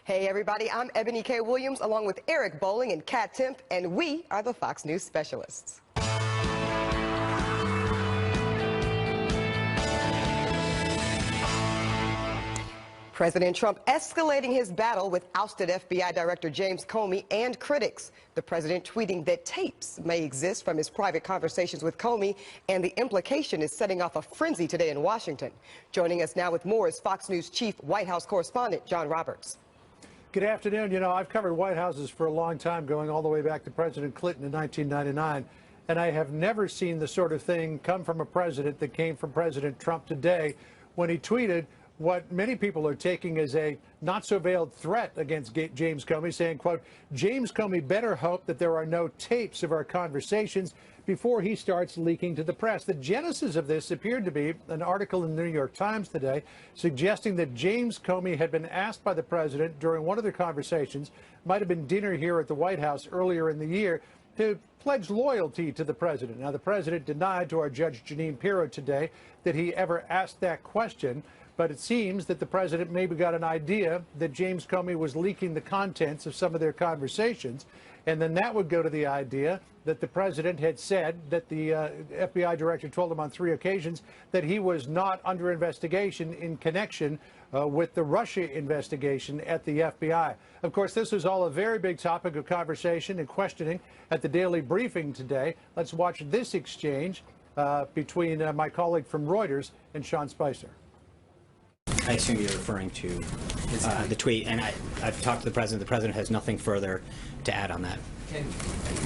Hey everybody, I'm Eboni K. Williams along with Eric Bolling and Kat Timpf, and we are the Fox News Specialists. President Trump escalating his battle with ousted FBI Director James Comey and critics. The president tweeting that tapes may exist from his private conversations with Comey, and the implication is setting off a frenzy today in Washington. Joining us now with more is Fox News Chief White House correspondent John Roberts. Good afternoon. You know, I've covered White Houses for a long time, going all the way back to President Clinton in 1999, and I have never seen the sort of thing come from a president that came from President Trump today when he tweeted what many people are taking as a not-so-veiled threat against James Comey, saying, quote, James Comey better hope that there are no tapes of our conversations before he starts leaking to the press. The genesis of this appeared to be an article in the New York Times today suggesting that James Comey had been asked by the president during one of their conversations, might have been dinner here at the White House earlier in the year, to pledge loyalty to the president. Now, the president denied to our Judge Jeanine Pirro today that he ever asked that question, but it seems that the president maybe got an idea that James Comey was leaking the contents of some of their conversations, and then that would go to the idea that the president had said that the FBI director told him on 3 occasions that he was not under investigation in connection with the Russia investigation at the FBI. Of course, this was all a very big topic of conversation and questioning at the daily briefing today. Let's watch this exchange between my colleague from Reuters and Sean Spicer. I assume you're referring to the tweet, and I've talked to the president. The president has nothing further to add on that. And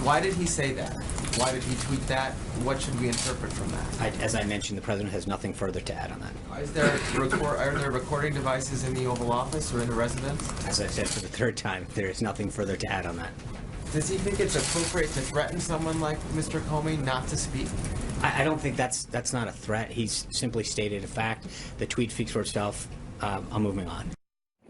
why did he say that? Why did he tweet that? What should we interpret from that? As I mentioned, the president has nothing further to add on that. Are there recording devices in the Oval Office or in the residence? As I said for the 3rd time, there is nothing further to add on that. Does he think it's appropriate to threaten someone like Mr. Comey not to speak? I don't think that's not a threat. He's simply stated a fact. The tweet speaks for itself. I'm moving on.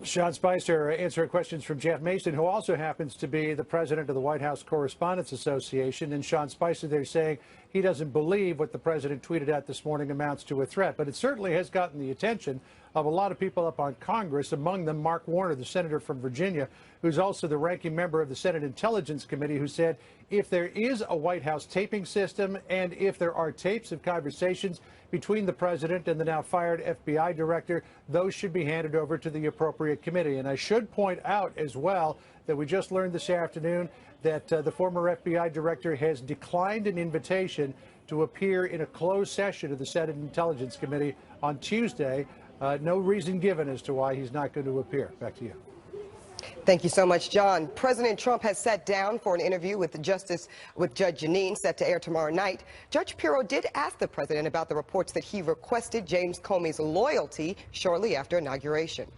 Sean Spicer answering questions from Jeff Mason, who also happens to be the president of the White House Correspondents Association. And Sean Spicer, they're saying he doesn't believe what the president tweeted out this morning amounts to a threat. But it certainly has gotten the attention of a lot of people up on Congress, among them Mark Warner, the senator from Virginia, who's also the ranking member of the Senate Intelligence Committee, who said if there is a White House taping system and if there are tapes of conversations between the president and the now fired FBI director, those should be handed over to the appropriate committee. And I should point out as well that we just learned this afternoon that the former FBI director has declined an invitation to appear in a closed session of the Senate Intelligence Committee on Tuesday. No reason given as to why he's not going to appear. Back to you. Thank you so much, John. President Trump has sat down for an interview with Judge Jeanine, set to air tomorrow night. Judge Pirro did ask the president about the reports that he requested James Comey's loyalty shortly after inauguration.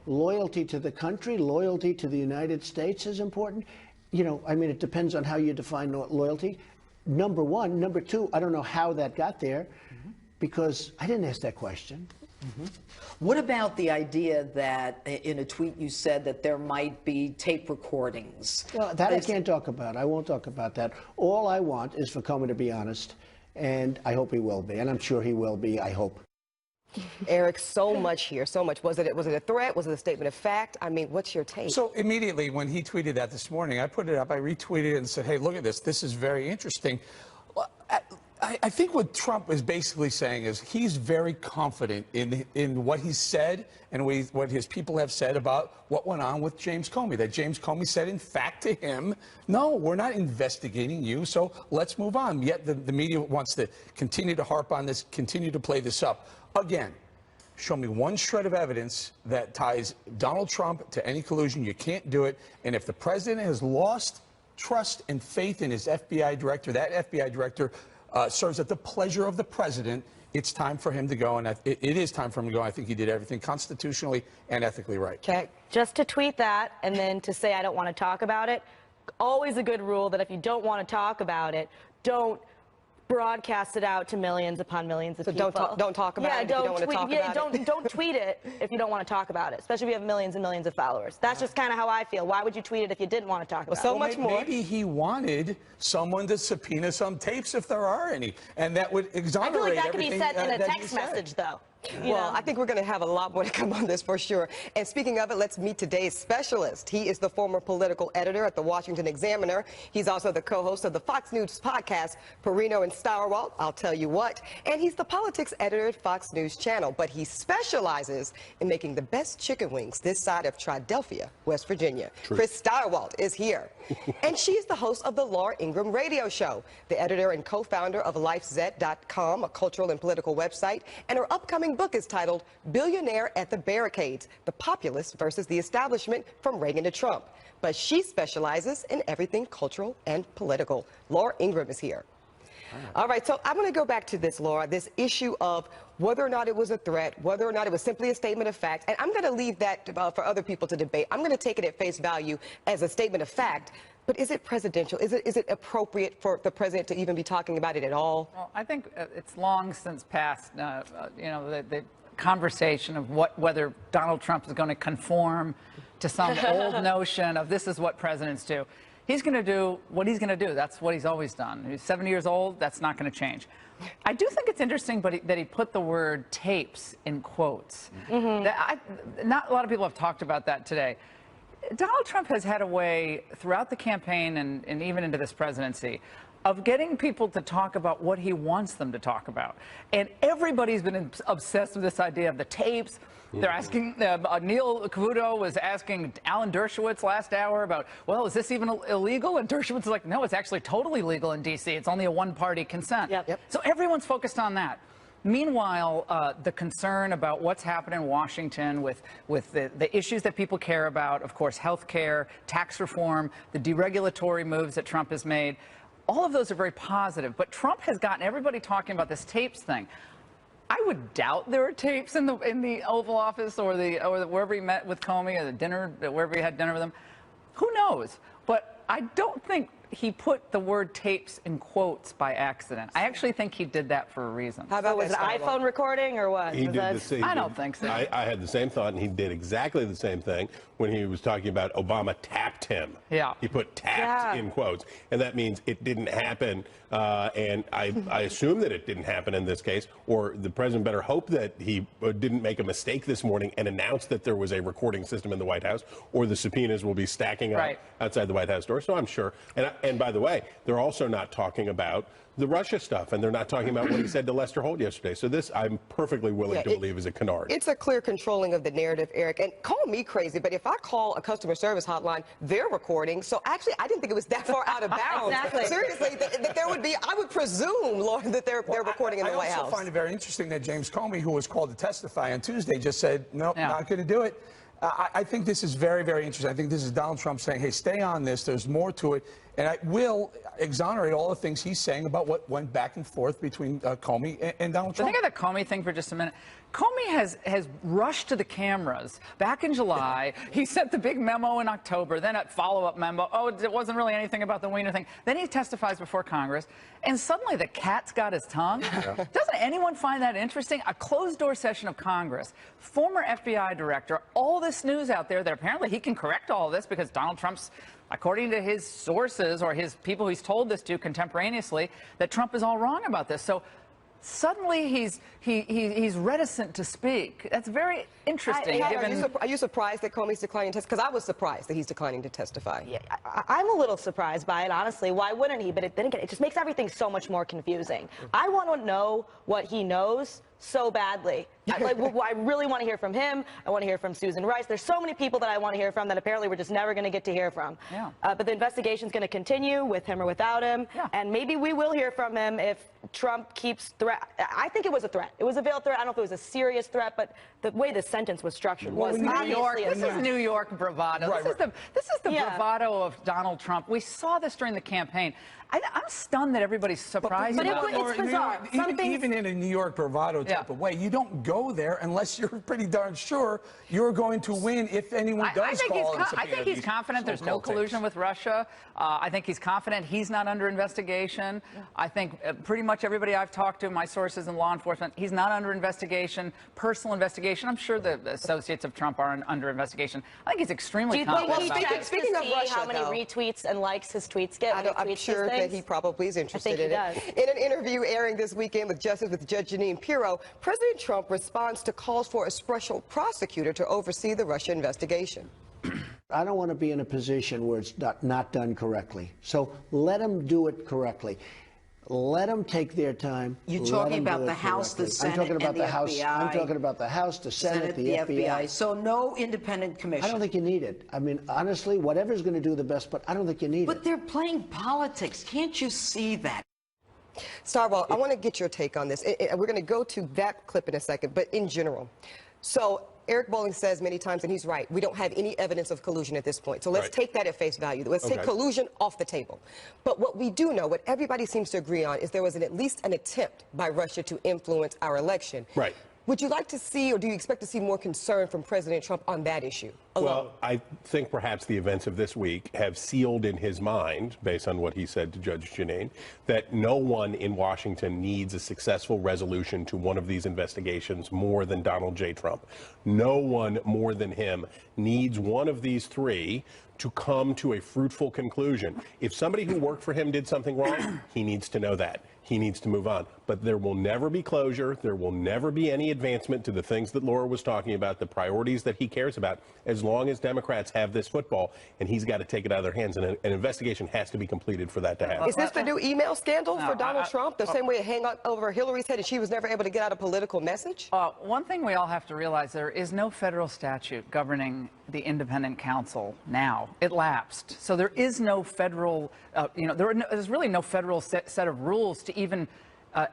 Loyalty to the country, loyalty to the United States is important. You know, I mean, it depends on how you define loyalty. Number one. Number two, I don't know how that got there, because I didn't ask that question. What about the idea that in a tweet you said that there might be tape recordings? Well, that I can't talk about. I won't talk about that. All I want is for Comey to be honest, and I hope he will be, and I'm sure he will be, I hope. Eric, so much here, so much. Was it a threat? Was it a statement of fact? I mean, what's your take? So immediately when he tweeted that this morning, I put it up, I retweeted it and said, hey, look at this. This is very interesting. I think what Trump is basically saying is he's very confident in what he said and what his people have said about what went on with James Comey. That James Comey said, in fact, to him, no, we're not investigating you, so let's move on. Yet the media wants to continue to harp on this, continue to play this up. Again, show me one shred of evidence that ties Donald Trump to any collusion. You can't do it. And if the president has lost trust and faith in his FBI director, that FBI director serves at the pleasure of the president, it's time for him to go, and it is time for him to go. I think he did everything constitutionally and ethically right. Okay. Just to tweet that and then to say I don't want to talk about it, always a good rule that if you don't want to talk about it, don't broadcast it out to millions upon millions of people. Don't talk about it if you don't want to talk about it. Don't tweet it if you don't want to talk about it, especially if you have millions and millions of followers. That's just kind of how I feel. Why would you tweet it if you didn't want to talk about it? So much more. Maybe he wanted someone to subpoena some tapes if there are any, and that would exonerate I feel like that could be everything said in a that he text said. message, though. Well, I think we're going to have a lot more to come on this for sure. And speaking of it, let's meet today's specialist. He is the former political editor at the Washington Examiner. He's also the co-host of the Fox News podcast, Perino and Stirewalt, I'll Tell You What. And he's the politics editor at Fox News Channel. But he specializes in making the best chicken wings this side of Triadelphia, West Virginia. True. Chris Stirewalt is here. And she's the host of the Laura Ingraham radio show, the editor and co-founder of LifeZet.com, a cultural and political website. And her upcoming book is titled Billionaire at the Barricades, the Populist versus the Establishment from Reagan to Trump. But she specializes in everything cultural and political. Laura Ingraham is here. All right, so I'm going to go back to this, Laura, this issue of whether or not it was a threat, whether or not it was simply a statement of fact. And I'm going to leave that for other people to debate. I'm going to take it at face value as a statement of fact. But is it presidential? Is it appropriate for the president to even be talking about it at all? Well, I think it's long since passed, the conversation of whether Donald Trump is going to conform to some old notion of this is what presidents do. He's going to do what he's going to do. That's what he's always done. He's 70 years old. That's not going to change. I do think it's interesting that he put the word tapes in quotes. Not a lot of people have talked about that today. Donald Trump has had a way throughout the campaign and even into this presidency of getting people to talk about what he wants them to talk about. And everybody's been obsessed with this idea of the tapes. They're asking, Neil Cavuto was asking Alan Dershowitz last hour about, well, is this even illegal? And Dershowitz is like, no, it's actually totally legal in D.C. It's only a one-party consent. So everyone's focused on that. Meanwhile, the concern about what's happened in Washington with the issues that people care about, of course, health care, tax reform, the deregulatory moves that Trump has made, all of those are very positive. But Trump has gotten everybody talking about this tapes thing. I would doubt there are tapes in the Oval Office or wherever he met with Comey or the dinner, wherever he had dinner with him. Who knows? But I don't think he put the word tapes in quotes by accident. I actually think he did that for a reason. How about, was it iPhone recording or what? He did the same. I don't think so. I had the same thought, and he did exactly the same thing when he was talking about Obama tapped him. Yeah. He put tapped in quotes, and that means it didn't happen. And I assume that it didn't happen in this case, or the president better hope that he didn't make a mistake this morning and announce that there was a recording system in the White House, or the subpoenas will be stacking up outside the White House door. So I'm sure. And by the way, they're also not talking about the Russia stuff, and they're not talking about what he said to Lester Holt yesterday. So this, I'm perfectly willing to believe, is a canard. It's a clear controlling of the narrative, Eric. And call me crazy, but if I call a customer service hotline, they're recording. So actually, I didn't think it was that far out of bounds. Seriously, that there would be, I would presume, Lord, that they're recording in the White House. I also find it very interesting that James Comey, who was called to testify on Tuesday, just said, nope, not going to do it. I think this is very, very interesting. I think this is Donald Trump saying, hey, stay on this. There's more to it. And I will exonerate all the things he's saying about what went back and forth between Comey and Donald Trump. Think of the Comey thing for just a minute. Comey has rushed to the cameras back in July. He sent the big memo in October, then a follow-up memo. Oh, it wasn't really anything about the Wiener thing. Then he testifies before Congress, and suddenly the cat's got his tongue. Doesn't anyone find that interesting? A closed-door session of Congress, former FBI director, all this news out there that apparently he can correct all this because Donald Trump's, according to his sources or his people he's told this to contemporaneously, that Trump is all wrong about this. So suddenly he's reticent to speak. That's very interesting. Are you surprised that Comey's declining to testify? Because I was surprised that he's declining to testify. Yeah, I'm a little surprised by it, honestly. Why wouldn't he? But then again, it just makes everything so much more confusing. I want to know what he knows so badly. I really want to hear from him. I want to hear from Susan Rice. There's so many people that I want to hear from that apparently we're just never going to get to hear from. But the investigation's going to continue with him or without him. And maybe we will hear from him if Trump keeps I think it was a threat. It was a veiled threat. I don't know if it was a serious threat, but the way the sentence was structured was obviously This is New York bravado. This is the bravado of Donald Trump. We saw this during the campaign. I'm stunned that everybody's surprised. But it's bizarre. Even in a New York bravado type of way, you don't go there unless you're pretty darn sure you're going to win if anyone does call. I think he's confident there's no collusion with Russia. I think he's confident he's not under investigation. I think pretty much everybody I've talked to, my sources in law enforcement, he's not under investigation, personal investigation. I'm sure the associates of Trump are under investigation. I think he's extremely confident about that. Speaking of Russia, how many retweets and likes his tweets get? I'm sure that he probably is interested in it. In an interview airing this weekend with Judge Jeanine Pirro, President Trump responds to calls for a special prosecutor to oversee the Russia investigation. I don't want to be in a position where it's not done correctly. So let them do it correctly. Let them take their time. You're talking about the House, the Senate, I'm talking about and the the House. FBI. I'm talking about the House, the Senate, the FBI. So no independent commission. I don't think you need it. I mean, honestly, whatever's going to do the best, but I don't think you need it. But they're playing politics. Can't you see that? Stirewalt, I want to get your take on this. We're going to go to that clip in a second, but in general. So Eric Bolling says many times, and he's right, we don't have any evidence of collusion at this point. So let's take that at face value. Let's take collusion off the table. But what we do know, what everybody seems to agree on, is there was at least an attempt by Russia to influence our election. Right. Would you like to see, or do you expect to see more concern from President Trump on that issue alone? Well, I think perhaps the events of this week have sealed in his mind, based on what he said to Judge Janine, that no one in Washington needs a successful resolution to one of these investigations more than Donald J. Trump. No one more than him needs one of these three to come to a fruitful conclusion. If somebody who worked for him did something wrong, he needs to know that. He needs to move on. But there will never be closure. There will never be any advancement to the things that Laura was talking about, the priorities that he cares about, as long as Democrats have this football, and he's got to take it out of their hands. And an investigation has to be completed for that to happen. Is this the new email scandal for Donald Trump? The same way it hung up over Hillary's head and she was never able to get out a political message? One thing we all have to realize, there is no federal statute governing the independent counsel now. It lapsed. So there is no federal, there's really no federal set of rules to even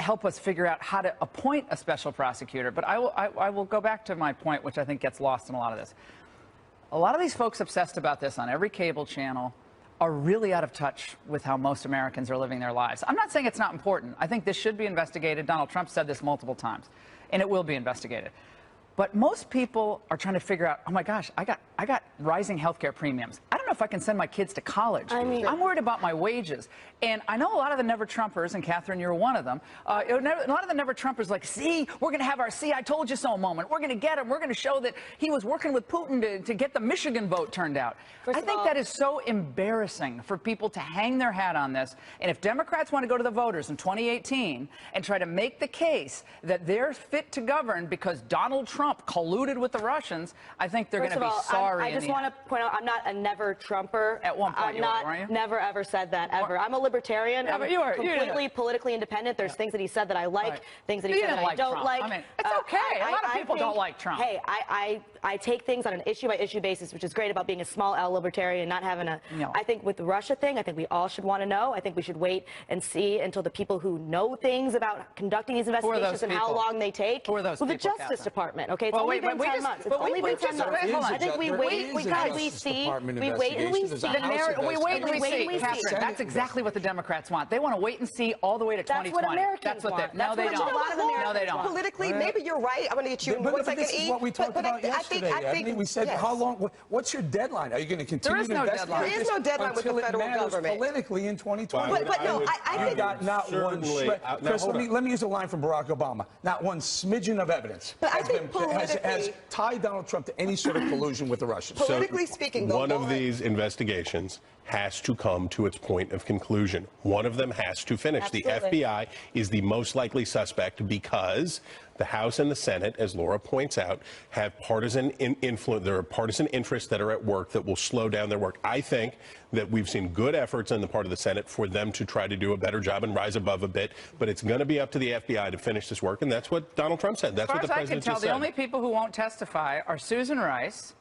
help us figure out how to appoint a special prosecutor. But I will go back to my point, which I think gets lost in a lot of this. A lot of these folks obsessed about this on every cable channel are really out of touch with how most Americans are living their lives. I'm not saying it's not important. I think this should be investigated. Donald Trump said this multiple times, and it will be investigated. But most people are trying to figure out, oh my gosh, I got rising healthcare premiums. I don't know if I can send my kids to college. I'm worried about my wages. And I know a lot of the never-Trumpers, and Catherine, you're one of them, a lot of the never-Trumpers like, see, we're going to have our see I told you so moment. We're going to get him. We're going to show that he was working with Putin to get the Michigan vote turned out. I think that is so embarrassing for people to hang their hat on this. And if Democrats want to go to the voters in 2018 and try to make the case that they're fit to govern because Donald Trump colluded with the Russians, I think they're going to be sorry. I just want to point out, I'm not a never-Trumper. At one point, I'm never ever said that ever. I'm a libertarian. Yeah, I'm completely politically independent. There's things that he said that I like, things that he said that I don't like. I mean, it's okay. A lot of people don't like Trump. Hey, I take things on an issue-by-issue basis, which is great about being a small L libertarian, not having a. I think with the Russia thing, I think we all should want to know. I think we should wait and see until the people who know things about conducting these investigations and how long they take. Who are those well, the people, Justice Department. Okay, it's well, only been 10 months. It's only been 10 months. I think we wait. We see. We wait and we see. We wait and we see. Catherine, that's exactly what the Democrats want. They want to wait and see all the way to 2020. That's what Americans want. No, they don't. No, they don't. Politically, maybe you're right. I'm going to get you in one second. This is what we talked about yesterday. I think we said, how long? What's your deadline? Are you going to continue to investigate? There is no deadline with the federal government. Politically in 2020. But no, I think you've got not one shred. Chris, let me use a line from Barack Obama. Not one smidgen of evidence has tied Donald Trump to any sort of collusion with the Russians. Politically speaking, one of these investigations has to come to its point of conclusion. One of them has to finish. Absolutely. The FBI is the most likely suspect because the House and the Senate, as Laura points out, have partisan influence. There are partisan interests that are at work that will slow down their work. I think that we've seen good efforts on the part of the Senate for them to try to do a better job and rise above a bit, but it's going to be up to the FBI to finish this work, and that's what Donald Trump said. That's what the president just said. The only people who won't testify are Susan Rice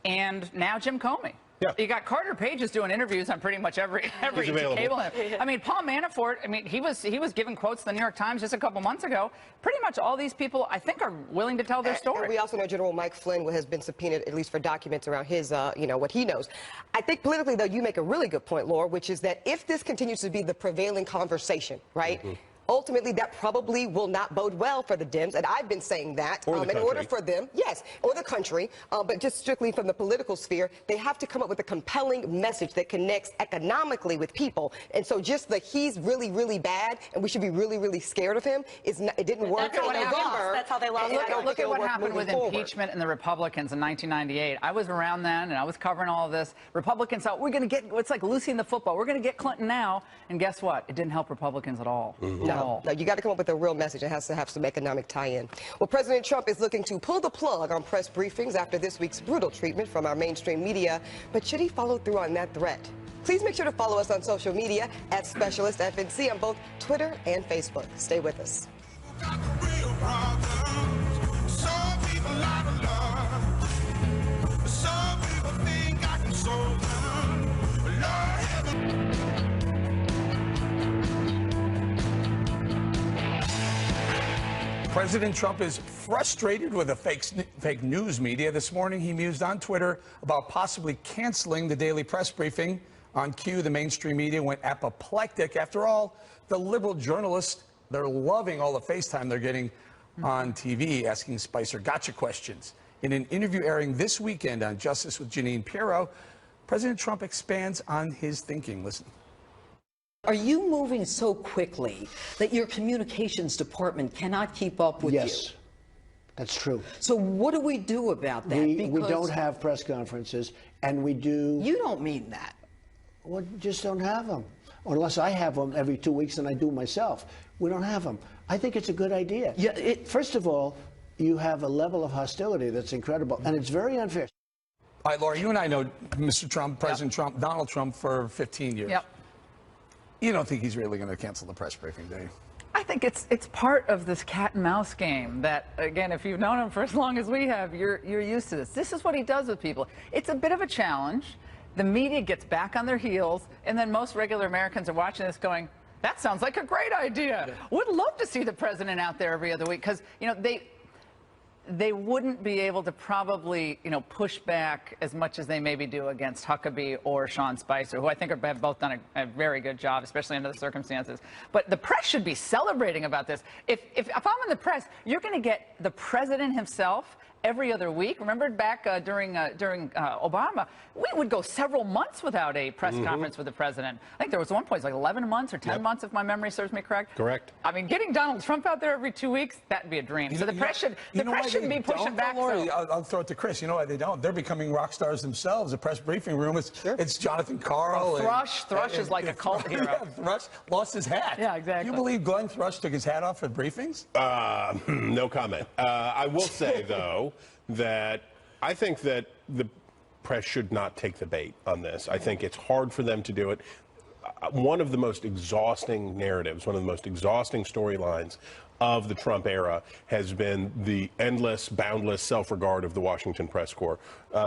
and now Jim Comey. Yeah. You got Carter Page is doing interviews on pretty much every cable. I mean, Paul Manafort, I mean, he was giving quotes to the New York Times just a couple months ago. Pretty much all these people, I think, are willing to tell their story. And we also know General Mike Flynn has been subpoenaed, at least for documents around his, what he knows. I think politically, though, you make a really good point, Laura, which is that if this continues to be the prevailing conversation, right? Ultimately, that probably will not bode well for the Dems, and I've been saying that in order for them, yes, or the country, but just strictly from the political sphere, they have to come up with a compelling message that connects economically with people. And so just that he's really, really bad, and we should be really, really scared of him, it didn't work in November. That's how they lost. Look at what happened with impeachment and the Republicans in 1998. I was around then, and I was covering all of this. Republicans thought, we're going to get, it's like Lucy in the football, we're going to get Clinton now, and guess what? It didn't help Republicans at all. all. No, you got to come up with a real message. It has to have some economic tie-in. Well, President Trump is looking to pull the plug on press briefings after this week's brutal treatment from our mainstream media. But should he follow through on that threat? Please make sure to follow us on social media at SpecialistFNC on both Twitter and Facebook. Stay with us. President Trump is frustrated with the fake news media. This morning, he mused on Twitter about possibly canceling the daily press briefing. On cue, the mainstream media went apoplectic. After all, the liberal journalists, they're loving all the FaceTime they're getting on TV, asking Spicer gotcha questions. In an interview airing this weekend on Justice with Jeanine Pirro, President Trump expands on his thinking. Listen. Are you moving so quickly that your communications department cannot keep up with you? Yes, that's true. So what do we do about that? We don't have press conferences, and we do... You don't mean that. Well, just don't have them. Unless I have them every 2 weeks and I do myself. We don't have them. I think it's a good idea. Yeah, First of all, you have a level of hostility that's incredible, and it's very unfair. All right, Laura, you and I know Mr. Trump, President Trump, Donald Trump for 15 years. Yep. You don't think he's really going to cancel the press briefing, do you? I think it's part of this cat and mouse game that, again, if you've known him for as long as we have, you're used to this. This is what he does with people. It's a bit of a challenge. The media gets back on their heels, and then most regular Americans are watching this going, that sounds like a great idea. Would love to see the president out there every other week, because, you know, they wouldn't be able to probably, you know, push back as much as they maybe do against Huckabee or Sean Spicer, who I think have both done a very good job, especially under the circumstances. But the press should be celebrating about this. If I'm in the press, you're going to get the president himself every other week. Remember back during Obama, we would go several months without a press conference with the president. I think there was one point, like 11 months or 10 months, if my memory serves me correct. Correct. I mean, getting Donald Trump out there every 2 weeks, that'd be a dream. So the press shouldn't be pushing back. Laura, I'll throw it to Chris. You know why they don't? They're becoming rock stars themselves. The press briefing room, it's Jonathan Karl. Thrush is like a cult hero. Yeah, Thrush lost his hat. Yeah, exactly. You believe Glenn Thrush took his hat off at briefings? No comment. I will say, though, that I think that the press should not take the bait on this. I think it's hard for them to do it. One of the most exhausting narratives, one of the most exhausting storylines of the Trump era has been the endless, boundless self-regard of the Washington press corps.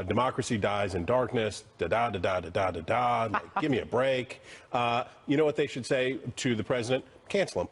Democracy dies in darkness, da-da-da-da-da-da-da-da, like, give me a break. You know what they should say to the president? Cancel him.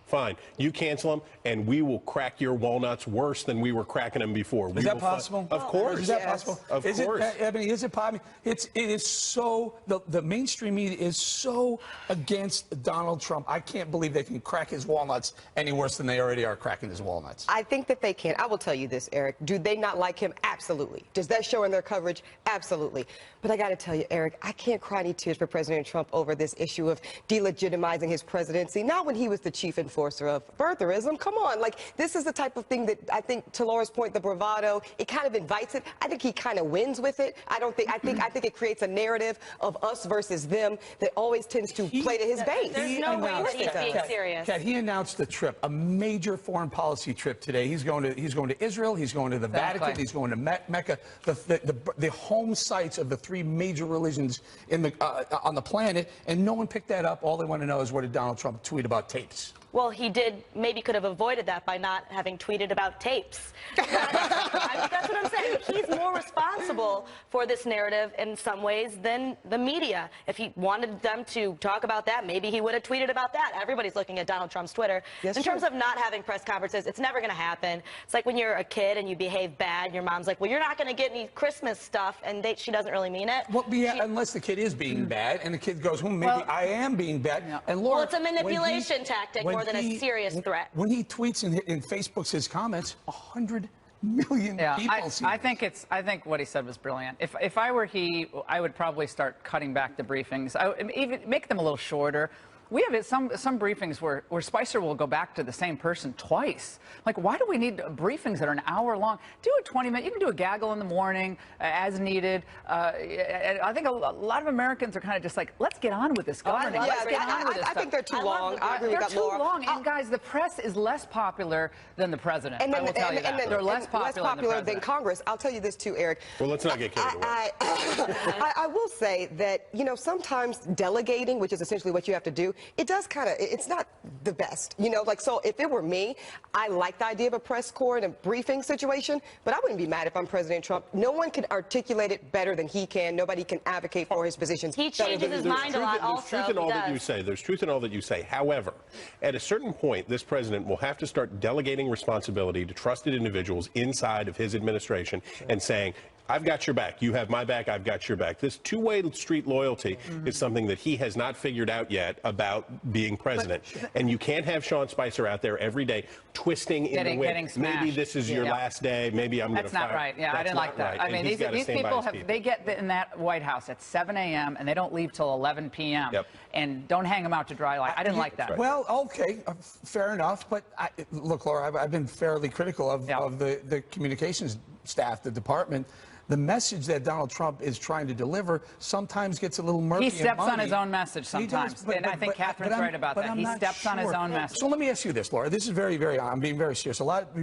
Fine. You cancel them, and we will crack your walnuts worse than we were cracking them before. Is that possible? Of course. Is that possible? Of course. Eboni, is it possible? It is so, the mainstream media is so against Donald Trump. I can't believe they can crack his walnuts any worse than they already are cracking his walnuts. I think that they can. I will tell you this, Eric. Do they not like him? Absolutely. Does that show in their coverage? Absolutely. But I got to tell you, Eric, I can't cry any tears for President Trump over this issue of delegitimizing his presidency. Not when he was the chief enforcer of birtherism. Come on. Like, this is the type of thing that I think, to Laura's point, the bravado, it kind of invites it. I think he kind of wins with it. I think it creates a narrative of us versus them that always tends to play to his base. There's no way that he's being serious. Kat, he announced a trip, a major foreign policy trip today. He's going to Israel. He's going to the Vatican. He's going to Mecca, the home sites of the three major religions on the planet. And no one picked that up. All they want to know is, what did Donald Trump tweet about tapes? Well, he maybe could have avoided that by not having tweeted about tapes. That's what I'm saying. He's more responsible for this narrative in some ways than the media. If he wanted them to talk about that, maybe he would have tweeted about that. Everybody's looking at Donald Trump's Twitter. Yes, in terms of not having press conferences, it's never going to happen. It's like when you're a kid and you behave bad, and your mom's like, well, you're not going to get any Christmas stuff, and she doesn't really mean it. Well, yeah, unless the kid is being bad, and the kid goes, maybe I am being bad. Yeah. And Laura, well, it's a manipulation tactic more than a serious threat. When he tweets in Facebook's his comments, 100 million people see I think what he said was brilliant. If I were he, I would probably start cutting back the briefings. I would even make them a little shorter. We have some briefings where Spicer will go back to the same person twice. Like, why do we need briefings that are an hour long? Do a 20-minute. You can do a gaggle in the morning as needed. I think a lot of Americans are kind of just like, let's get on with this government. I think they're too long. I agree with that, Laura. They're too long. And guys, the press is less popular than the president. I will tell you that. They're less popular than Congress. I'll tell you this too, Eric. Well, let's not get carried away. I will say that, you know, sometimes delegating, which is essentially what you have to do, it does kind of, it's not the best. You know, like, so if it were me, I like the idea of a press corps and a briefing situation, but I wouldn't be mad if I'm President Trump. No one can articulate it better than he can. Nobody can advocate for his positions. He changes his mind a lot also. There's truth in all that you say. There's truth in all that you say. However, at a certain point, this president will have to start delegating responsibility to trusted individuals inside of his administration and saying, I've got your back. You have my back. I've got your back. This two-way street loyalty is something that he has not figured out yet about being president. And you can't have Sean Spicer out there every day twisting in the wind. Maybe this is your last day. Maybe I'm going to fire. That's not right. Yeah, I didn't like that. I mean, these people they get in that White House at 7 a.m. and they don't leave till 11 p.m. And don't hang them out to dry like. I didn't like that. Well, okay, fair enough. But look, Laura, I've been fairly critical of the communications staff, the department. The message that Donald Trump is trying to deliver sometimes gets a little murky. He steps on his own message sometimes. And I think Catherine's right about that. He steps on his own message. So let me ask you this, Laura. This is I'm being very serious.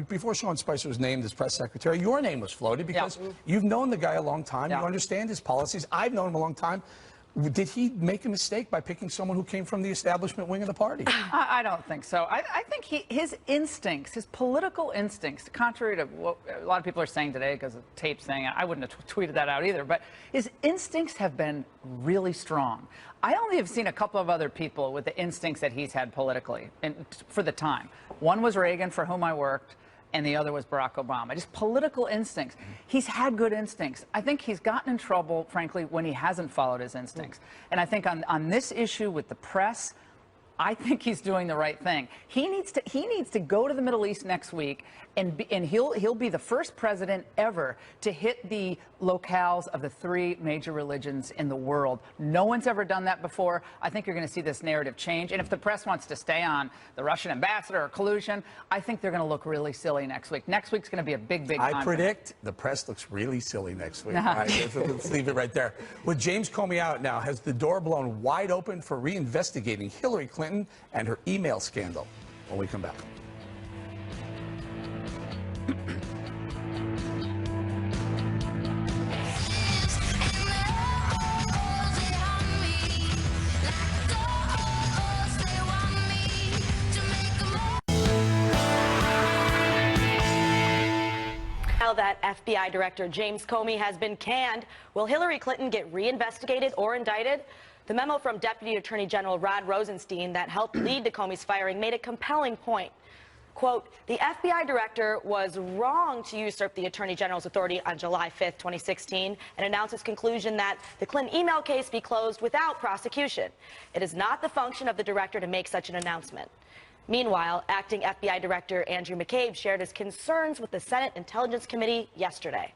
Before Sean Spicer was named as press secretary, your name was floated because you've known the guy a long time. You understand his policies. I've known him a long time. Did he make a mistake by picking someone who came from the establishment wing of the party? I don't think so. I think his instincts, his political instincts, contrary to what a lot of people are saying today because of tape saying, I wouldn't have tweeted that out either, but his instincts have been really strong. I only have seen a couple of other people with the instincts that he's had politically and for the time. One was Reagan, for whom I worked, and the other was Barack Obama. Just political instincts. He's had good instincts. I think he's gotten in trouble, frankly, when he hasn't followed his instincts. And I think on this issue with the press, I think he's doing the right thing. He needs to go to the Middle East next week, and he'll be the first president ever to hit the locales of the 3 major religions in the world. No one's ever done that before. I think you're going to see this narrative change. And if the press wants to stay on the Russian ambassador or collusion, I think they're going to look really silly next week. Next week's going to be a big time. I predict the press looks really silly next week. All right, let's leave it right there. With James Comey out now, has the door blown wide open for reinvestigating Hillary Clinton and her email scandal? When we come back. Now that FBI Director James Comey has been canned, will Hillary Clinton get reinvestigated or indicted? The memo from Deputy Attorney General Rod Rosenstein that helped lead to Comey's firing made a compelling point. Quote, the FBI director was wrong to usurp the Attorney General's authority on July 5th, 2016, and announced his conclusion that the Clinton email case be closed without prosecution. It is not the function of the director to make such an announcement. Meanwhile, acting FBI Director Andrew McCabe shared his concerns with the Senate Intelligence Committee yesterday.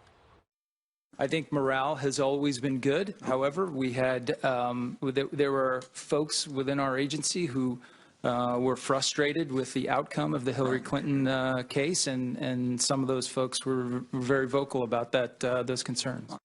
I think morale has always been good. However, we had there were folks within our agency who were frustrated with the outcome of the Hillary Clinton case, and some of those folks were very vocal about those concerns.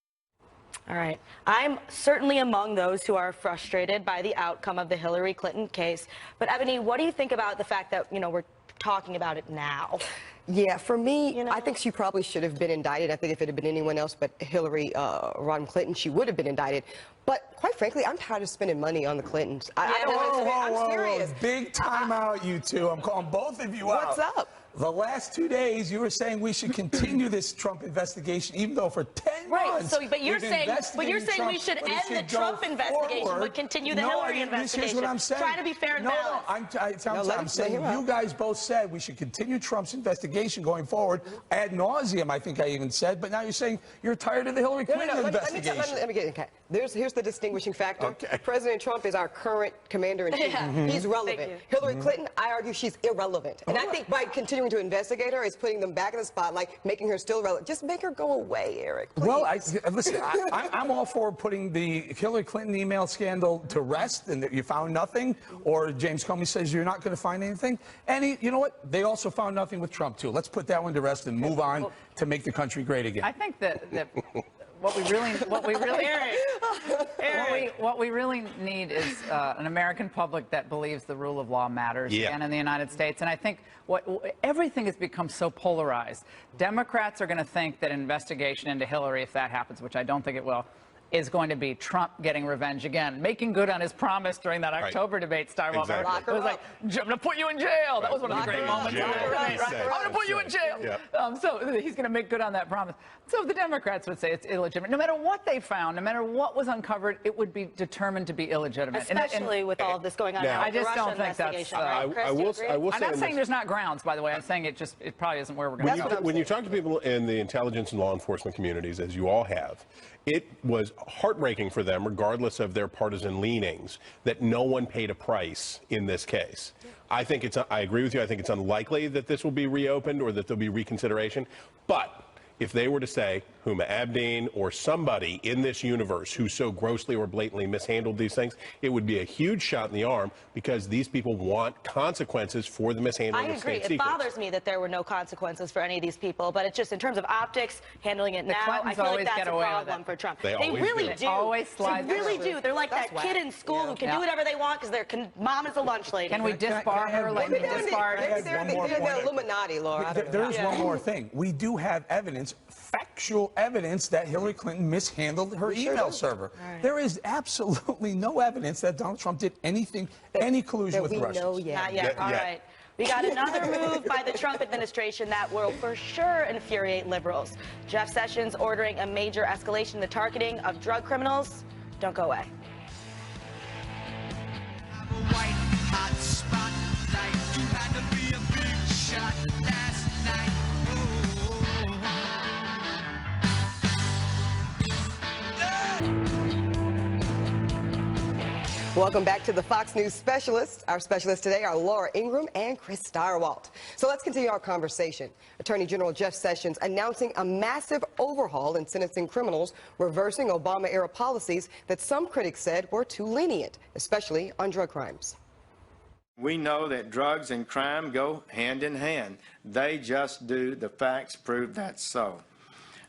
All right. I'm certainly among those who are frustrated by the outcome of the Hillary Clinton case. But Eboni, what do you think about the fact that, we're talking about it now? Yeah, for me, I think she probably should have been indicted. I think if it had been anyone else but Hillary Rodham Clinton, she would have been indicted. But quite frankly, I'm tired of spending money on the Clintons. I don't want to spend. I'm serious. Big time out, you two. I'm calling both of you out. What's up? The last 2 days, you were saying we should continue this Trump investigation, even though for 10 months. So, but you're saying we should end the Trump investigation, but continue the Hillary investigation. Here's what I'm saying. Trying to be fair and balanced. I'm saying you guys both said we should continue Trump's investigation going forward ad nauseum. I think I even said, but now you're saying you're tired of the Hillary Clinton investigation. Let me get okay. Here's the distinguishing factor. Okay. President Trump is our current commander in chief. He's relevant. Hillary Clinton, I argue she's irrelevant, and I think by continuing continuing to investigate her is putting them back in the spotlight, making her still relevant. Just make her go away, Eric. Please. Well, listen, I'm all for putting the Hillary Clinton email scandal to rest and that you found nothing, or James Comey says you're not going to find anything. And you know what? They also found nothing with Trump, too. Let's put that one to rest and move on to make the country great again. I think that what we really need is an American public that believes the rule of law matters again in the United States. And I think everything has become so polarized. Democrats are going to think that an investigation into Hillary, if that happens, which I don't think it will, is going to be Trump getting revenge again, making good on his promise during that October debate. Stirewalt. Exactly. It was like, I'm going to put you in jail. That was one of the great moments. I'm going to put you in jail. Yep. So he's going to make good on that promise. So the Democrats would say it's illegitimate. No matter what they found, no matter what was uncovered, it would be determined to be illegitimate. Especially with all of this going on now. I just don't think that's... I will say I'm not saying there's not grounds, by the way. I'm saying it probably isn't where we're going to go. When you talk to people in the intelligence and law enforcement communities, as you all have, it was heartbreaking for them, regardless of their partisan leanings, that no one paid a price in this case. I agree with you. I think it's unlikely that this will be reopened or that there'll be reconsideration. But if they were to say Huma Abedin or somebody in this universe who so grossly or blatantly mishandled these things, it would be a huge shot in the arm because these people want consequences for the mishandling of state secrets. It bothers me that there were no consequences for any of these people, but it's just in terms of optics, handling it now, I feel like that's a problem for Trump. They really do. They really do. They're like that kid in school who can do whatever they want because their mom is a lunch lady. Can we disbar her like we disbarred? They're Illuminati, Laura. There is one more thing. We do have evidence, factual evidence, that Hillary Clinton mishandled her email server. Right. There is absolutely no evidence that Donald Trump did anything, any collusion with Russia. Not yet. All right. We got another move by the Trump administration that will for sure infuriate liberals. Jeff Sessions ordering a major escalation in the targeting of drug criminals. Don't go away. Welcome back to the Fox News Specialists. Our specialists today are Laura Ingraham and Chris Stirewalt. So let's continue our conversation. Attorney General Jeff Sessions announcing a massive overhaul in sentencing criminals, reversing Obama-era policies that some critics said were too lenient, especially on drug crimes. We know that drugs and crime go hand in hand. They just do. The facts prove that's so.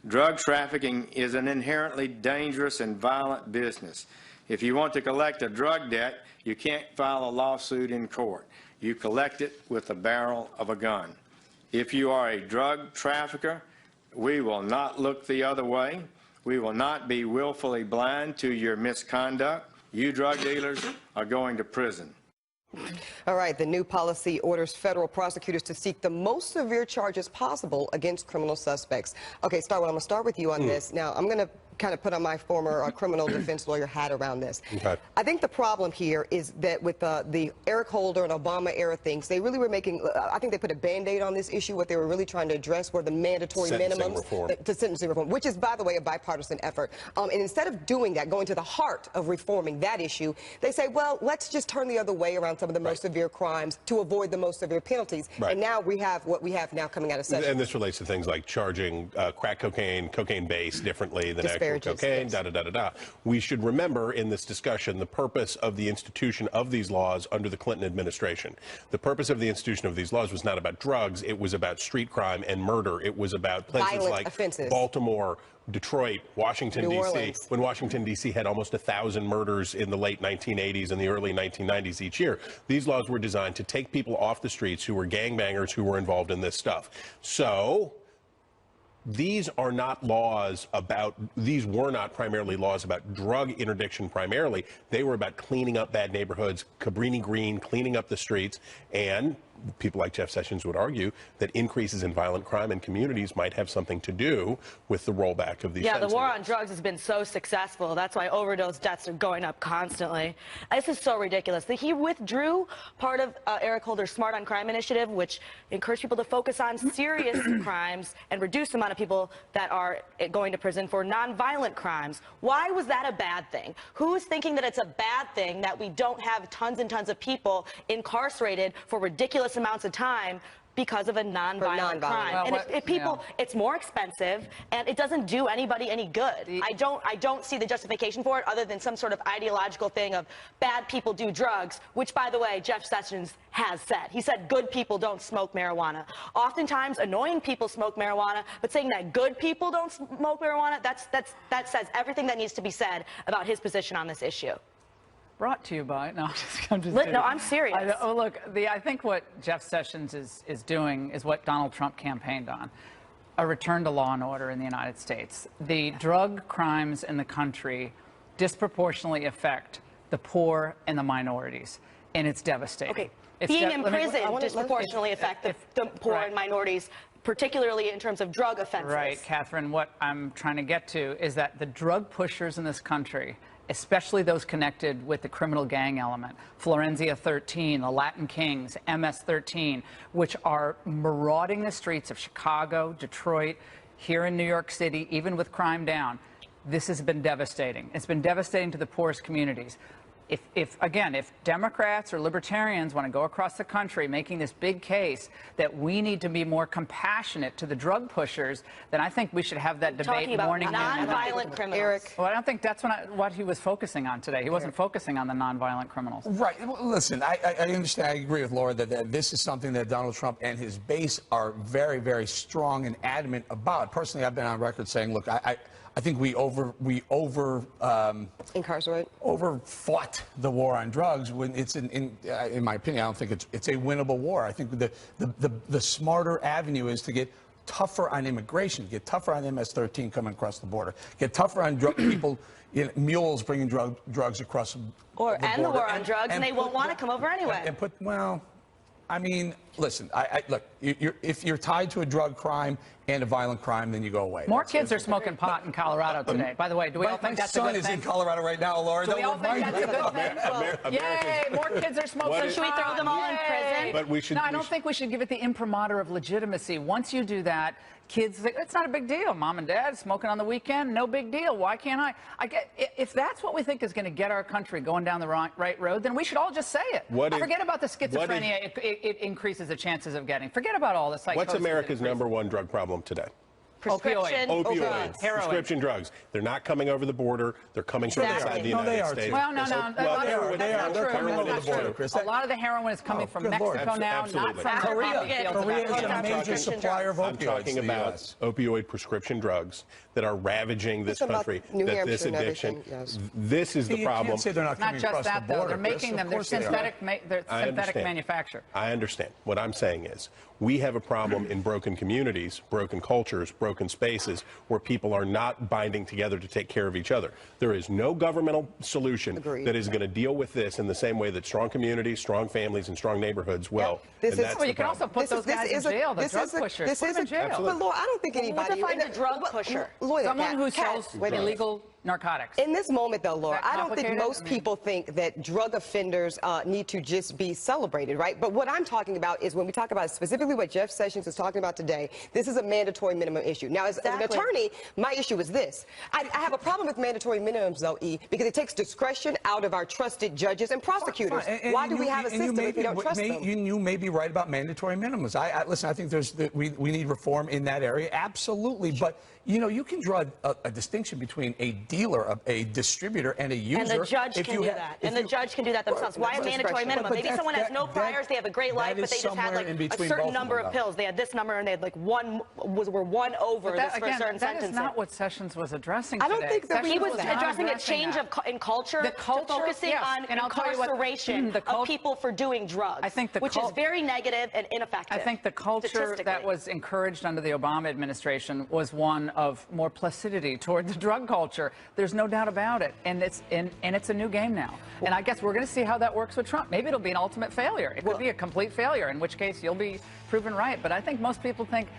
Drug trafficking is an inherently dangerous and violent business. If you want to collect a drug debt, you can't file a lawsuit in court. You collect it with the barrel of a gun. If you are a drug trafficker, we will not look the other way. We will not be willfully blind to your misconduct. You drug dealers are going to prison. All right, the new policy orders federal prosecutors to seek the most severe charges possible against criminal suspects. Okay, Stirewalt, I'm going to start with you on this. Now, I'm going to kind of put on my former criminal defense lawyer hat around this. Okay. I think the problem here is that with the Eric Holder and Obama era things, they really were making, I think they put a Band-Aid on this issue. What they were really trying to address were the mandatory minimums to sentencing reform, which is, by the way, a bipartisan effort. And instead of doing that, going to the heart of reforming that issue, they say, well, let's just turn the other way around some of the most severe crimes to avoid the most severe penalties. And now we have what we have now coming out of session. And this relates to things like charging crack cocaine, cocaine base differently than actual cocaine, da-da-da-da-da. We should remember in this discussion the purpose of the institution of these laws under the Clinton administration. The purpose of the institution of these laws was not about drugs. It was about street crime and murder. It was about places like Baltimore, Detroit, Washington, D.C. When Washington, D.C. had almost 1,000 murders in the late 1980s and the early 1990s each year. These laws were designed to take people off the streets who were gangbangers who were involved in this stuff. So these are not laws about, these were not primarily laws about drug interdiction primarily. They were about cleaning up bad neighborhoods, Cabrini Green, cleaning up the streets, and people like Jeff Sessions would argue that increases in violent crime in communities might have something to do with the rollback of these the war on drugs has been so successful. That's why overdose deaths are going up constantly. This is so ridiculous. He withdrew part of Eric Holder's Smart on Crime initiative, which encouraged people to focus on serious crimes and reduce the amount of people that are going to prison for nonviolent crimes. Why was that a bad thing? Who's thinking that it's a bad thing that we don't have tons and tons of people incarcerated for ridiculous amounts of time because of a nonviolent crime. Well, And if people, it's more expensive, and it doesn't do anybody any good. I don't see the justification for it other than some sort of ideological thing of bad people do drugs, which, by the way, Jeff Sessions has said. He said good people don't smoke marijuana. Oftentimes, annoying people smoke marijuana, but saying that good people don't smoke marijuana, that says everything that needs to be said about his position on this issue. Brought to you by, no, I'm just No, I'm serious. Look, I think what Jeff Sessions is doing is what Donald Trump campaigned on, a return to law and order in the United States. The drug crimes in the country disproportionately affect the poor and the minorities, and it's devastating. Okay, being in prison disproportionately affect the poor and minorities, particularly in terms of drug offenses. Right, Catherine, what I'm trying to get to is that the drug pushers in this country, especially those connected with the criminal gang element, Florenzia 13, the Latin Kings, MS-13, which are marauding the streets of Chicago, Detroit, here in New York City, even with crime down. This has been devastating. It's been devastating to the poorest communities. If Democrats or libertarians want to go across the country making this big case that we need to be more compassionate to the drug pushers, then I think we should have that debate morning. Nonviolent criminals. Eric. Well, I don't think that's what he was focusing on today. He wasn't focusing on the nonviolent criminals. Right. Well, listen, I understand. I agree with Laura that this is something that Donald Trump and his base are very, very strong and adamant about. Personally, I've been on record saying, look, I think we overfought the war on drugs when it's in my opinion, I don't think it's a winnable war. I think the smarter avenue is to get tougher on immigration, get tougher on MS-13 coming across the border, get tougher on drug people, mules bringing drugs across the border. And the war on drugs, and they won't want to come over anyway. Well, I mean, listen, look, if you're tied to a drug crime and a violent crime, then you go away. More kids are smoking pot in Colorado today. By the way, do we all think that's a good thing? My son is in Colorado right now, Laura. Do we all think that's a good thing? Yay, more kids are smoking pot. So should we throw them all in prison? But we should. No, I don't think we should give it the imprimatur of legitimacy. Once you do that, kids think it's not a big deal. Mom and dad smoking on the weekend, no big deal. Why can't I? If that's what we think is going to get our country going down the right road, then we should all just say it. Forget about the schizophrenia it increases the chances of getting. Forget about all the psychosis. What's America's #1 drug problem today? Opioids. Prescription drugs. They're not coming over the border. They're coming from inside the United States. Well, no. They are. They're coming over the border, Chris. A lot of the heroin is coming from Mexico now, not from Korea. Korea is a major supplier of opioids. I'm talking about opioid prescription drugs that are ravaging this country. That this addiction. This is the problem. You can't say they're not coming across the border. They're making them. They're synthetic manufacture. I understand. What I'm saying is, we have a problem in broken communities, broken cultures, broken spaces where people are not binding together to take care of each other. There is no governmental solution that is going to deal with this in the same way that strong communities, strong families, and strong neighborhoods will. You can also put those guys in jail, the drug pushers. Put them in jail. But Laura, I don't think anybody. What defines a drug pusher? Someone who sells illegal narcotics. In this moment, though, Laura, I don't think most people think that drug offenders need to just be celebrated, right? But what I'm talking about is when we talk about specifically what Jeff Sessions is talking about today, this is a mandatory minimum issue. Now, as an attorney, my issue is this. I have a problem with mandatory minimums, though, because it takes discretion out of our trusted judges and prosecutors. Why do we have a system if we don't trust them? You may be right about mandatory minimums. Listen, I think we need reform in that area, absolutely. But you can draw a distinction between a dealer, a distributor, and a user. And the judge can do that. And the judge can do that themselves. Why a mandatory minimum? Maybe someone has no priors, they have a great life, but they just had like a certain number of pills. They had this number, and they had like were one over this for a certain sentence. That is not what Sessions was addressing today. I don't think that he was addressing a change in culture, focusing on incarceration of people for doing drugs, which is very negative and ineffective. I think the culture that was encouraged under the Obama administration was one of more placidity toward the drug culture. There's no doubt about it, and it's a new game now. And I guess we're going to see how that works with Trump. Maybe it'll be an ultimate failure. It could be a complete failure, in which case you'll be proven right. But I think most people think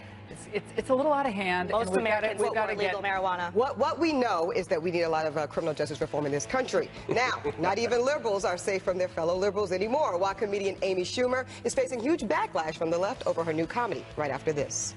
it's a little out of hand. Most Americans support legal marijuana. What we know is that we need a lot of criminal justice reform in this country. Now, not even liberals are safe from their fellow liberals anymore, while comedian Amy Schumer is facing huge backlash from the left over her new comedy. Right after this.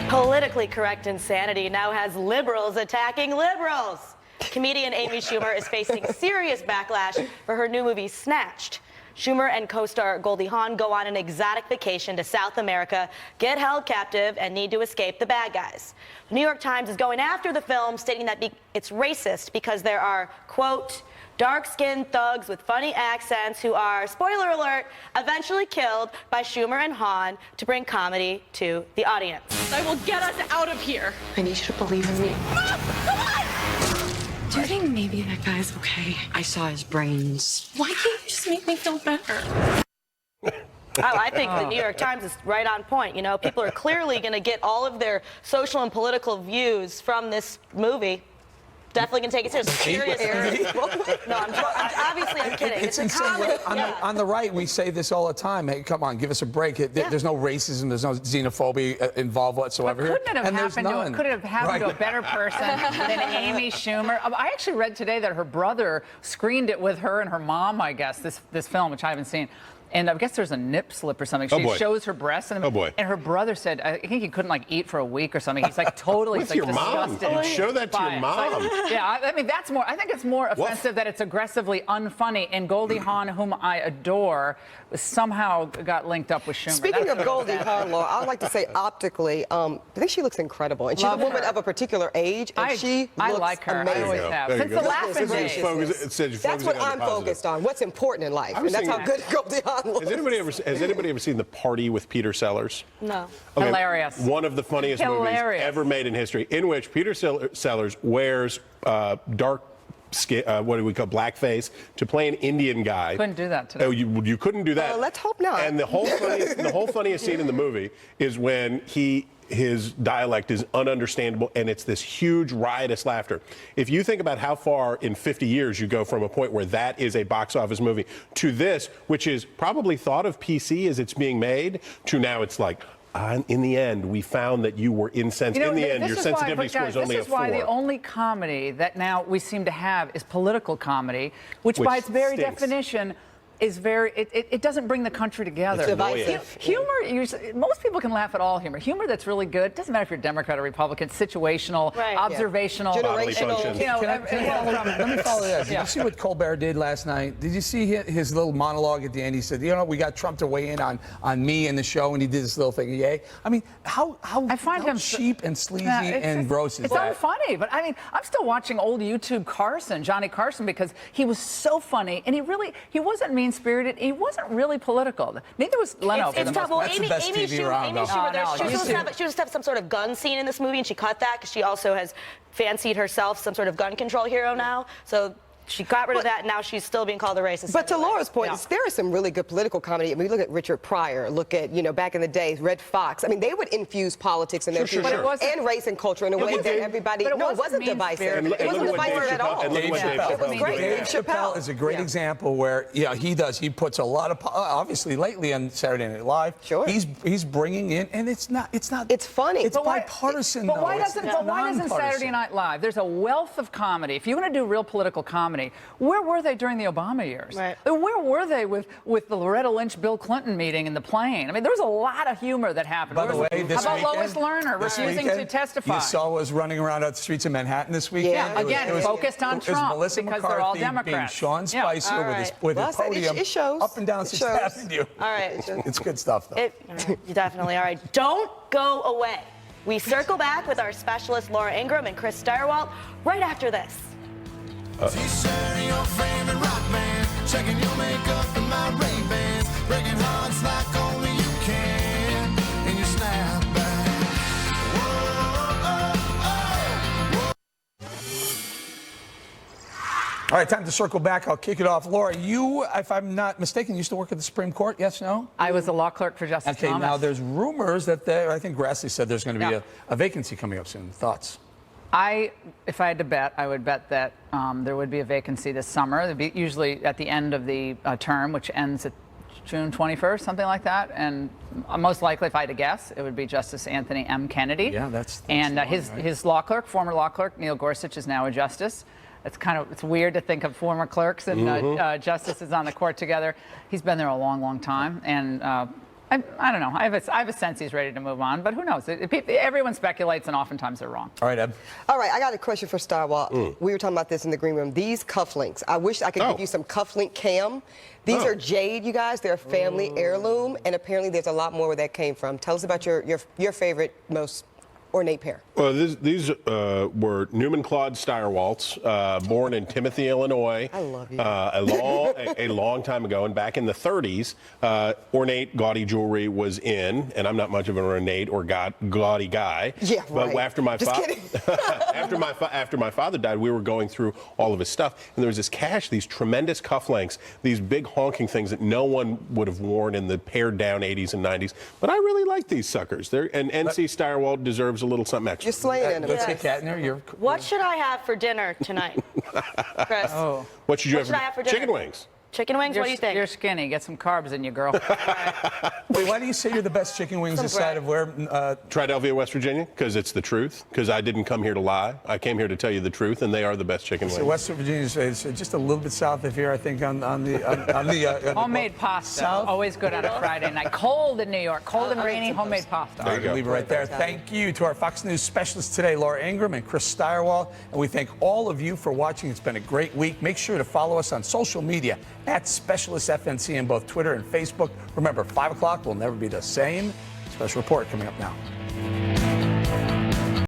Politically correct insanity now has liberals attacking liberals. Comedian Amy Schumer is facing serious backlash for her new movie, Snatched. Schumer and co-star Goldie Hawn go on an exotic vacation to South America, get held captive, and need to escape the bad guys. The New York Times is going after the film, stating that it's racist because there are, quote, dark-skinned thugs with funny accents who are, spoiler alert, eventually killed by Schumer and Hawn to bring comedy to the audience. I will get us out of here. I need you to believe in me. Mom, come on! Do you think maybe that guy's okay? I saw his brains. Why can't you just make me feel better? I think the New York Times is right on point. You know, people are clearly going to get all of their social and political views from this movie. Definitely going to take it seriously. No, obviously I'm kidding. It's a comedy. On the right, we say this all the time. Hey, come on, give us a break. There's no racism, there's no xenophobia involved whatsoever here. Could it have happened to a better person than Amy Schumer? I actually read today that her brother screened it with her and her mom, I guess, this film, which I haven't seen. And I guess there's a nip slip or something. She shows her breasts. And her brother said, I think he couldn't eat for a week or something. He's totally With your disgusted. mom. Show that to your mom. I mean, that's more. I think it's more offensive that it's aggressively unfunny. And Goldie Hawn, whom I adore, somehow got linked up with Schumer. Speaking of Goldie Hawn, Laura, I would like to say optically, I think she looks incredible. And she's a woman of a particular age, and she looks like her. amazing. I always have. Since the Laughing days. That's what I'm focused on. What's important in life, and that's how good Goldie Hawn looks. Has anybody ever seen The Party with Peter Sellers? No. Okay, hilarious. One of the funniest movies ever made in history, in which Peter Sellers wears dark skin, what do we call blackface, to play an Indian guy. Couldn't do that today. Oh, you couldn't do that. Let's hope not. And the whole funniest scene in the movie is when his dialect is ununderstandable, and it's this huge riotous laughter. If you think about how far in 50 years you go from a point where that is a box office movie to this, which is probably thought of PC as it's being made, to now it's like, in the end, we found that you were insensitive. In the end, your sensitivity score is only a 4. This is why the only comedy that now we seem to have is political comedy, which by its very definition is it doesn't bring the country together. It's divisive. Humor, most people can laugh at all humor. Humor that's really good, doesn't matter if you're Democrat or Republican, situational, observational, generational. Let me follow that. Did you see what Colbert did last night? Did you see his little monologue at the end? He said, you know, we got Trump to weigh in on me and the show, and he did this little thing. Yay. I mean, how him cheap and sleazy and gross is that? It's unfunny, but I mean, I'm still watching old YouTube Johnny Carson, because he was so funny, and he wasn't mean-spirited. He wasn't really political. Neither was Leno. It's tough. Well, Amy Schumer, she was just have some sort of gun scene in this movie, and she cut that because she also has fancied herself some sort of gun control hero now. So she got rid of that, and now she's still being called a racist. But to Laura's point, there is some really good political comedy. I mean, look at Richard Pryor. Look at, back in the day, Red Fox. I mean, they would infuse politics in their and race and culture in a way that everybody. It wasn't divisive. It wasn't divisive at all. Dave Chappelle is a great example where, he puts a lot of, obviously lately on Saturday Night Live. Sure. He's bringing in, and it's funny. It's bipartisan. But why doesn't Saturday Night Live? There's a wealth of comedy. If you're going to do real political comedy, where were they during the Obama years? Right. Where were they with the Loretta Lynch, Bill Clinton meeting in the plane? I mean, there was a lot of humor that happened. By the way, this how about weekend, Lois Lerner refusing to testify? You saw was running around the streets of Manhattan this weekend. Yeah, again, focused on Trump, Melissa because McCarthy they're all being Democrats. Sean Spicer with his podium it shows. up and down Sixth Avenue. All right. It's good stuff, though. Definitely. All right. Don't go away. We circle back with our specialists Laura Ingraham and Chris Stirewalt right after this. T-shirt your favorite rock band, checking your makeup and my Ray-Bans, breaking hearts like only you can, and you snap back. All right, time to circle back. I'll kick it off. Laura, you, if I'm not mistaken, used to work at the Supreme Court, yes, no? I was a law clerk for Justice Thomas. Okay, now there's rumors that I think Grassley said there's going to be a vacancy coming up soon. Thoughts? If I had to bet, I would bet that there would be a vacancy this summer. It'd be usually at the end of the term, which ends at June 21st, something like that. And most likely, if I had to guess, it would be Justice Anthony M. Kennedy. Yeah, that's and his law clerk, former law clerk, Neil Gorsuch, is now a justice. It's weird to think of former clerks and justices on the court together. He's been there a long, long time, and I don't know. I have a sense he's ready to move on, but who knows? Everyone speculates, and oftentimes they're wrong. All right, Eb. All right, I got a question for Stirewalt. We were talking about this in the green room. These cufflinks, I wish I could give you some cufflink cam. These are jade, you guys. They're a family heirloom, and apparently there's a lot more where that came from. Tell us about your favorite, most ornate pair. Well, these were Newman Claude Stirewalts, born in Timothy, Illinois. I love you. A long time ago, and back in the 30s, ornate, gaudy jewelry was in, and I'm not much of an ornate or gaudy guy. Yeah, but right. after my after my father died, we were going through all of his stuff, and there was this cache, these tremendous cufflinks, these big honking things that no one would have worn in the pared down 80s and 90s. But I really like these suckers. And NC Stirewalt deserves a little something extra. You're slaying in them. Let's get Kat in there. What should I have for dinner tonight, Chris? What should you What should I have for dinner? Chicken wings. Chicken wings? What do you think? You're skinny. Get some carbs in you, girl. Wait, why do you say you're the best chicken wings this side of where? Triadelphia, West Virginia, because it's the truth. Because I didn't come here to lie. I came here to tell you the truth, and they are the best chicken wings. So West Virginia is just a little bit south of here, I think, on the homemade pasta. South? Always good on a Friday night. Cold in New York. Cold and rainy. Homemade pasta. There you go. Leave it right there. Thank you to our Fox News specialists today, Laura Ingraham and Chris Stirewalt. And we thank all of you for watching. It's been a great week. Make sure to follow us on social media at Specialist FNC on both Twitter and Facebook. Remember, 5 o'clock will never be the same. Special report coming up now.